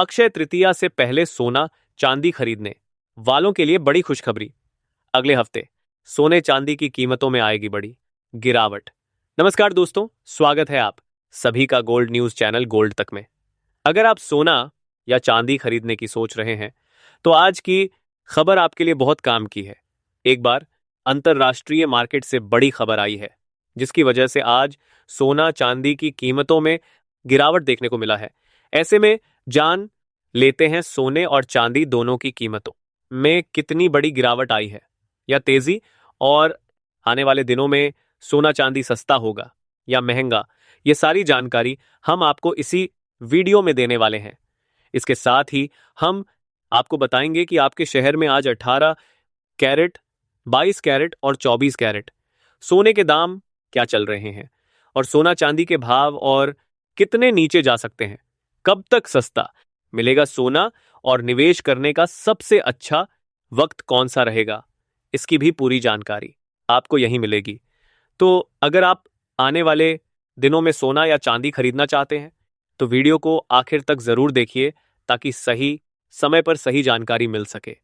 अक्षय तृतीया से पहले सोना चांदी खरीदने वालों के लिए बड़ी खुशखबरी। अगले हफ्ते सोने चांदी की कीमतों में आएगी बड़ी गिरावट। नमस्कार दोस्तों, स्वागत है आप सभी का गोल्ड न्यूज चैनल गोल्ड तक में। अगर आप सोना या चांदी खरीदने की सोच रहे हैं तो आज की खबर आपके लिए बहुत काम की है। एक बार अंतरराष्ट्रीय मार्केट से बड़ी खबर आई है जिसकी वजह से आज सोना चांदी की कीमतों में गिरावट देखने को मिला है। ऐसे में जान लेते हैं सोने और चांदी दोनों की कीमतों में कितनी बड़ी गिरावट आई है या तेजी, और आने वाले दिनों में सोना चांदी सस्ता होगा या महंगा। ये सारी जानकारी हम आपको इसी वीडियो में देने वाले हैं। इसके साथ ही हम आपको बताएंगे कि आपके शहर में आज 18 कैरेट, 22 कैरेट और 24 कैरेट सोने के दाम क्या चल रहे हैं और सोना चांदी के भाव और कितने नीचे जा सकते हैं। कब तक सस्ता मिलेगा सोना और निवेश करने का सबसे अच्छा वक्त कौन सा रहेगा, इसकी भी पूरी जानकारी आपको यहीं मिलेगी। तो अगर आप आने वाले दिनों में सोना या चांदी खरीदना चाहते हैं तो वीडियो को आखिर तक जरूर देखिए ताकि सही समय पर सही जानकारी मिल सके।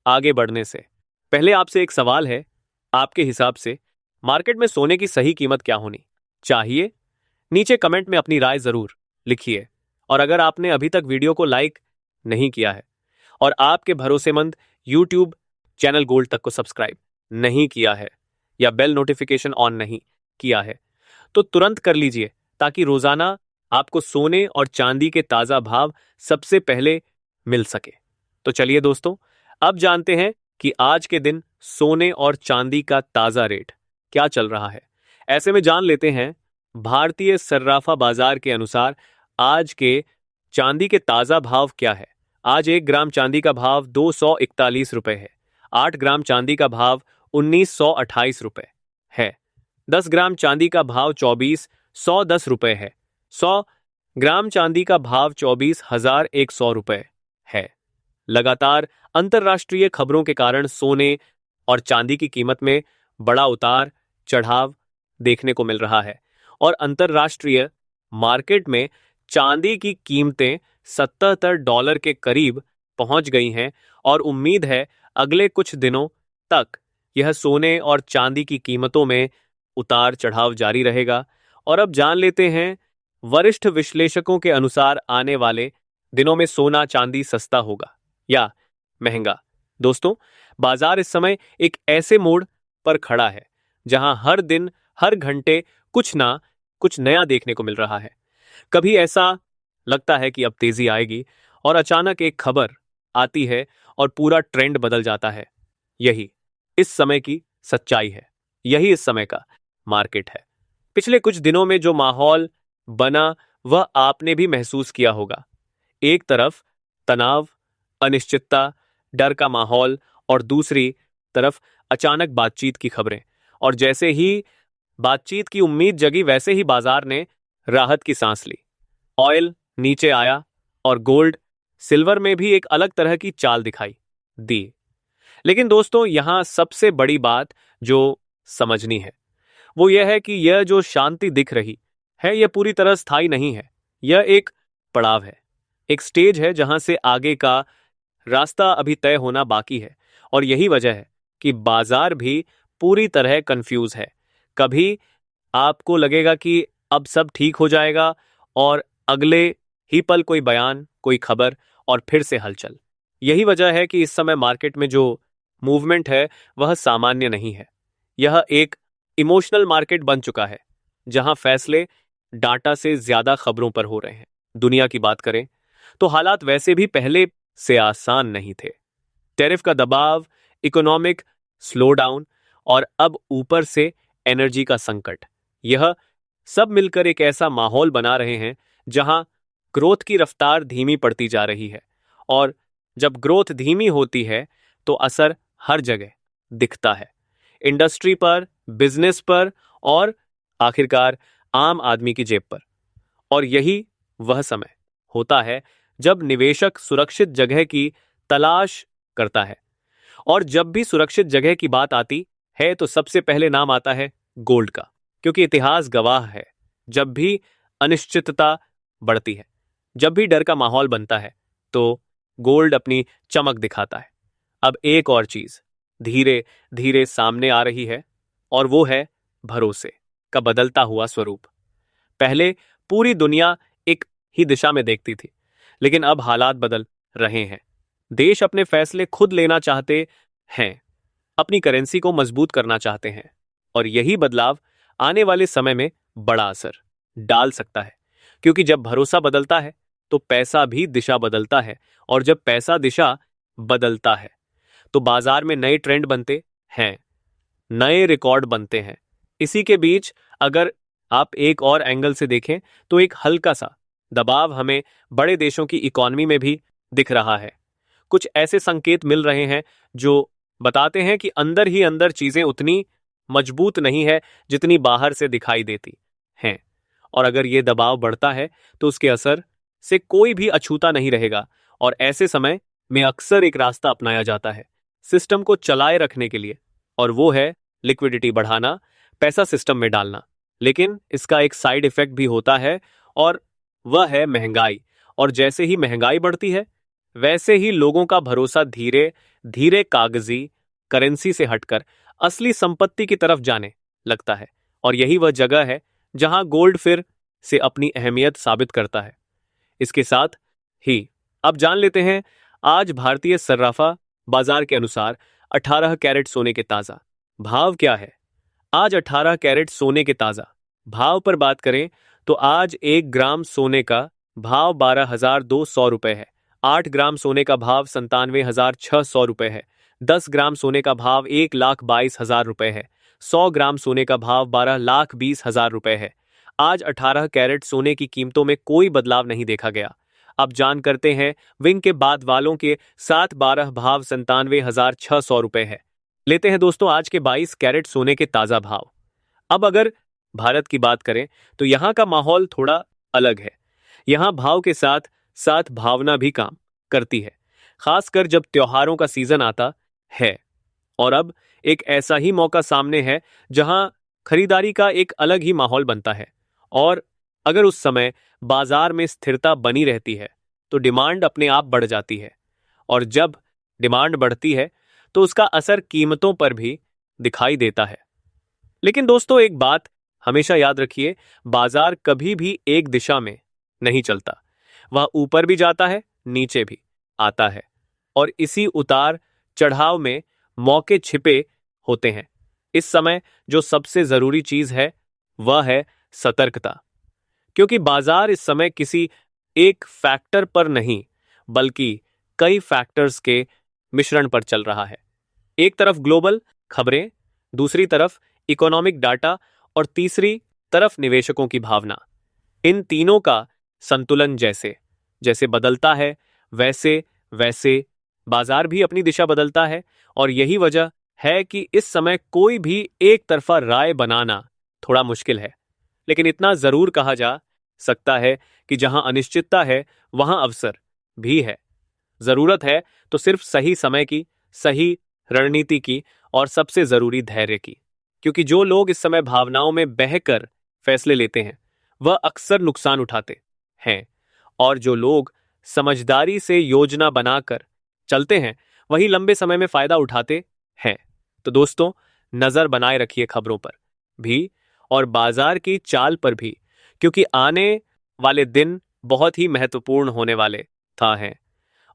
आगे बढ़ने से पहले आपसे एक सवाल है, आपके हिसाब से मार्केट में सोने की सही कीमत क्या होनी चाहिए? नीचे कमेंट में अपनी राय जरूर लिखिए। और अगर आपने अभी तक वीडियो को लाइक नहीं किया है और आपके भरोसेमंद YouTube चैनल गोल्ड तक को सब्सक्राइब नहीं किया है या बेल नोटिफिकेशन ऑन नहीं किया है तो तुरंत कर लीजिए ताकि रोजाना आपको सोने और चांदी के ताजा भाव सबसे पहले मिल सके। तो चलिए दोस्तों, अब जानते हैं कि आज के दिन सोने और चांदी का ताजा रेट क्या चल रहा है। ऐसे में जान लेते हैं भारतीय सर्राफा बाजार के अनुसार आज के चांदी के ताजा भाव क्या है। आज 1 ग्राम चांदी का भाव 241 रुपए है। 8 ग्राम चांदी का भाव 1928 रुपए है। 10 ग्राम चांदी का भाव 2410 रुपए है। 100 ग्राम चांदी का भाव 24,100 रुपए है। लगातार अंतरराष्ट्रीय खबरों के कारण सोने और चांदी की कीमत में बड़ा उतार चढ़ाव देखने को मिल रहा है और अंतरराष्ट्रीय मार्केट में चांदी की कीमतें $77 के करीब पहुंच गई हैं और उम्मीद है अगले कुछ दिनों तक यह सोने और चांदी की कीमतों में उतार चढ़ाव जारी रहेगा। और अब जान लेते हैं वरिष्ठ विश्लेषकों के अनुसार आने वाले दिनों में सोना चांदी सस्ता होगा या महंगा। दोस्तों, बाजार इस समय एक ऐसे मोड़ पर खड़ा है जहां हर दिन हर घंटे कुछ ना कुछ नया देखने को मिल रहा है। कभी ऐसा लगता है कि अब तेजी आएगी और अचानक एक खबर आती है और पूरा ट्रेंड बदल जाता है। यही इस समय की सच्चाई है, यही इस समय का मार्केट है। पिछले कुछ दिनों में जो माहौल बना वह आपने भी महसूस किया होगा। एक तरफ तनाव, अनिश्चितता, डर का माहौल और दूसरी तरफ अचानक बातचीत की खबरें। और जैसे ही बातचीत की उम्मीद जगी वैसे ही बाजार ने राहत की सांस ली। ऑयल नीचे आया और गोल्ड सिल्वर में भी एक अलग तरह की चाल दिखाई दी। लेकिन दोस्तों, यहां सबसे बड़ी बात जो समझनी है वो यह है कि यह जो शांति दिख रही है यह पूरी तरह स्थायी नहीं है। यह एक पड़ाव है, एक स्टेज है जहां से आगे का रास्ता अभी तय होना बाकी है। और यही वजह है कि बाजार भी पूरी तरह कंफ्यूज है। कभी आपको लगेगा कि अब सब ठीक हो जाएगा और अगले ही पल कोई बयान, कोई खबर और फिर से हलचल। यही वजह है कि इस समय मार्केट में जो मूवमेंट है वह सामान्य नहीं है। यह एक इमोशनल मार्केट बन चुका है जहां फैसले डाटा से ज्यादा खबरों पर हो रहे हैं। दुनिया की बात करें तो हालात वैसे भी पहले से आसान नहीं थे। टैरिफ का दबाव, इकोनॉमिक स्लोडाउन और अब ऊपर से एनर्जी का संकट, यह सब मिलकर एक ऐसा माहौल बना रहे हैं जहां ग्रोथ की रफ्तार धीमी पड़ती जा रही है। और जब ग्रोथ धीमी होती है तो असर हर जगह दिखता है, इंडस्ट्री पर, बिजनेस पर और आखिरकार आम आदमी की जेब पर। और यही वह समय होता है जब निवेशक सुरक्षित जगह की तलाश करता है। और जब भी सुरक्षित जगह की बात आती है तो सबसे पहले नाम आता है गोल्ड का, क्योंकि इतिहास गवाह है जब भी अनिश्चितता बढ़ती है, जब भी डर का माहौल बनता है, तो गोल्ड अपनी चमक दिखाता है। अब एक और चीज धीरे धीरे सामने आ रही है, और वो है भरोसे का बदलता हुआ स्वरूप। पहले पूरी दुनिया एक ही दिशा में देखती थी, लेकिन अब हालात बदल रहे हैं। देश अपने फैसले खुद लेना चाहते हैं, अपनी करेंसी को मजबूत करना चाहते हैं, और यही बदलाव आने वाले समय में बड़ा असर डाल सकता है। क्योंकि जब भरोसा बदलता है तो पैसा भी दिशा बदलता है, और जब पैसा दिशा बदलता है तो बाजार में नए ट्रेंड बनते हैं, नए रिकॉर्ड बनते हैं। इसी के बीच अगर आप एक और एंगल से देखें तो एक हल्का सा दबाव हमें बड़े देशों की इकॉनमी में भी दिख रहा है। कुछ ऐसे संकेत मिल रहे हैं जो बताते हैं कि अंदर ही अंदर चीजें उतनी मजबूत नहीं है जितनी बाहर से दिखाई देती हैं। और अगर यह दबाव बढ़ता है तो उसके असर से कोई भी अछूता नहीं रहेगा, और ऐसे समय में अक्सर एक रास्ता अपनाया जाता है सिस्टम को चलाए रखने के लिए, और वो है लिक्विडिटी बढ़ाना, पैसा सिस्टम में डालना। लेकिन इसका एक साइड इफेक्ट भी होता है, और वह है महंगाई। और जैसे ही महंगाई बढ़ती है वैसे ही लोगों का भरोसा धीरे धीरे कागजी करेंसी से हटकर असली संपत्ति की तरफ जाने लगता है। और यही वह जगह है जहां गोल्ड फिर से अपनी अहमियत साबित करता है। इसके साथ ही अब जान लेते हैं आज भारतीय सर्राफा बाजार के अनुसार 18 कैरेट सोने के ताजा भाव क्या है। आज 18 कैरेट सोने के ताजा भाव पर बात करें तो आज 1 ग्राम सोने का भाव 12,200 रुपए है। 8 ग्राम सोने का भाव 97,600 रुपए है। 10 ग्राम सोने का भाव 1,22,000 रुपए है। 100 ग्राम सोने का भाव 12,20,000 रुपए है। आज 18 कैरेट सोने की कीमतों में कोई बदलाव नहीं देखा गया। अब जान करते हैं विंग के बाद वालों के 7-12 भाव 97,600 रुपए है। लेते हैं दोस्तों आज के 22 कैरेट सोने के ताजा भाव। अब अगर भारत की बात करें तो यहाँ का माहौल थोड़ा अलग है। यहाँ भाव के साथ साथ भावना भी काम करती है, खासकर जब त्योहारों का सीजन आता है। और अब एक ऐसा ही मौका सामने है जहां खरीदारी का एक अलग ही माहौल बनता है। और अगर उस समय बाजार में स्थिरता बनी रहती है तो डिमांड अपने आप बढ़ जाती है, और जब डिमांड बढ़ती है तो उसका असर कीमतों पर भी दिखाई देता है। लेकिन दोस्तों एक बात हमेशा याद रखिए, बाजार कभी भी एक दिशा में नहीं चलता। वह ऊपर भी जाता है, नीचे भी आता है, और इसी उतार चढ़ाव में मौके छिपे होते हैं। इस समय जो सबसे जरूरी चीज है वह है सतर्कता, क्योंकि बाजार इस समय किसी एक फैक्टर पर नहीं बल्कि कई फैक्टर्स के मिश्रण पर चल रहा है। एक तरफ ग्लोबल खबरें, दूसरी तरफ इकोनॉमिक डाटा, और तीसरी तरफ निवेशकों की भावना। इन तीनों का संतुलन जैसे जैसे बदलता है वैसे वैसे बाजार भी अपनी दिशा बदलता है। और यही वजह है कि इस समय कोई भी एक तरफा राय बनाना थोड़ा मुश्किल है। लेकिन इतना जरूर कहा जा सकता है कि जहां अनिश्चितता है वहां अवसर भी है। जरूरत है तो सिर्फ सही समय की, सही रणनीति की, और सबसे जरूरी धैर्य की। क्योंकि जो लोग इस समय भावनाओं में बहकर फैसले लेते हैं वह अक्सर नुकसान उठाते हैं, और जो लोग समझदारी से योजना बनाकर चलते हैं वही लंबे समय में फायदा उठाते हैं। तो दोस्तों नजर बनाए रखिए खबरों पर भी और बाजार की चाल पर भी, क्योंकि आने वाले दिन बहुत ही महत्वपूर्ण होने वाले था हैं,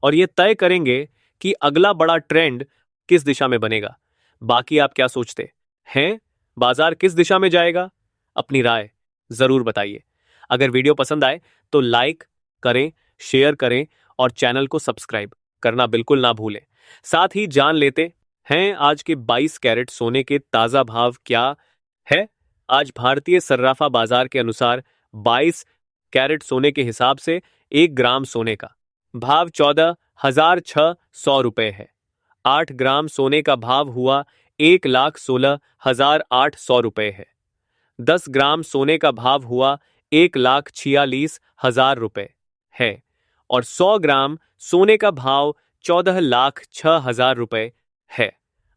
और ये तय करेंगे कि अगला बड़ा ट्रेंड किस दिशा में बनेगा। बाकी आप क्या सोचते हैं, बाजार किस दिशा में जाएगा? अपनी राय जरूर बताइए। अगर वीडियो पसंद आए तो लाइक करें, शेयर करें, और चैनल को सब्सक्राइब करना बिल्कुल ना भूलें। साथ ही जान लेते हैं आज के 22 कैरेट सोने के ताजा भाव क्या है। आज भारतीय सर्राफा बाजार के अनुसार 22 कैरेट सोने के हिसाब से 1 ग्राम सोने का भाव 14,600 रुपए है। 8 ग्राम सोने का भाव हुआ 1,16,800 रुपए है। 10 ग्राम सोने का भाव हुआ 1,46,000 रुपए है, और 100 ग्राम सोने का भाव 14,06,000 रुपए है।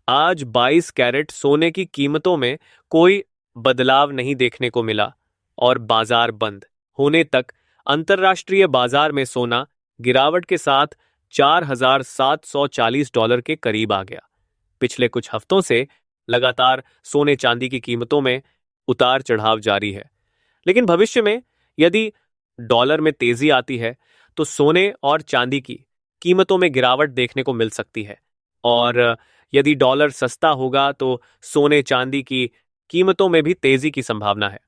आज 22 कैरेट सोने की कीमतों में कोई बदलाव नहीं देखने को मिला, और बाजार बंद होने तक अंतर्राष्ट्रीय बाजार में सोना गिरावट के साथ $4,740 के करीब आ गया। पिछले कुछ हफ्तों से लगातार सोने चांदी की कीमतों में उतार चढ़ाव जारी है, लेकिन भविष्य में यदि डॉलर में तेजी आती है तो सोने और चांदी की कीमतों में गिरावट देखने को मिल सकती है, और यदि डॉलर सस्ता होगा तो सोने चांदी की कीमतों में भी तेजी की संभावना है।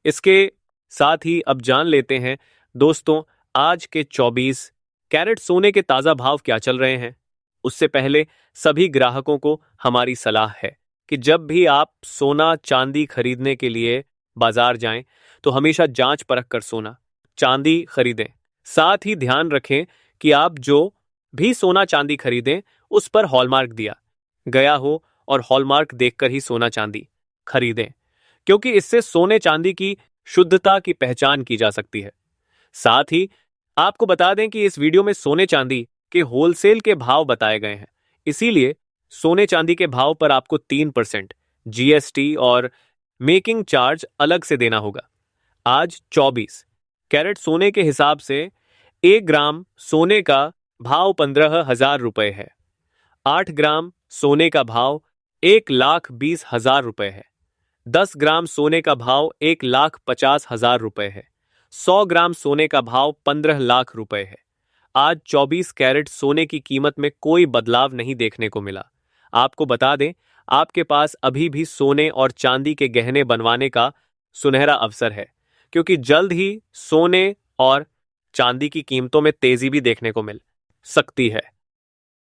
इसके साथ ही अब जान लेते हैं दोस्तों, आज के 24 कैरेट सोने के ताजा भाव क्या चल रहे हैं। उससे पहले सभी ग्राहकों को हमारी सलाह है कि जब भी आप सोना चांदी खरीदने के लिए बाजार जाएं तो हमेशा जांच परख कर सोना चांदी खरीदें। साथ ही ध्यान रखें कि आप जो भी सोना चांदी खरीदें उस पर हॉलमार्क दिया गया हो, और हॉलमार्क देखकर ही सोना चांदी खरीदें, क्योंकि इससे सोने चांदी की शुद्धता की पहचान की जा सकती है। साथ ही आपको बता दें कि इस वीडियो में सोने चांदी के होलसेल के भाव बताए गए हैं, इसीलिए सोने चांदी के भाव पर आपको 3% जीएसटी और मेकिंग चार्ज अलग से देना होगा। आज 24 कैरेट सोने के हिसाब से 1 ग्राम सोने का भाव 15,000 रुपए है। 8 ग्राम सोने का भाव 1,20,000 रुपए है। 10 ग्राम सोने का भाव 1,50,000 रुपए है। 100 ग्राम सोने का भाव 15 लाख रुपए है। आज 24 कैरेट सोने की कीमत में कोई बदलाव नहीं देखने को मिला। आपको बता दें, आपके पास अभी भी सोने और चांदी के गहने बनवाने का सुनहरा अवसर है, क्योंकि जल्द ही सोने और चांदी की कीमतों में तेजी भी देखने को मिल सकती है।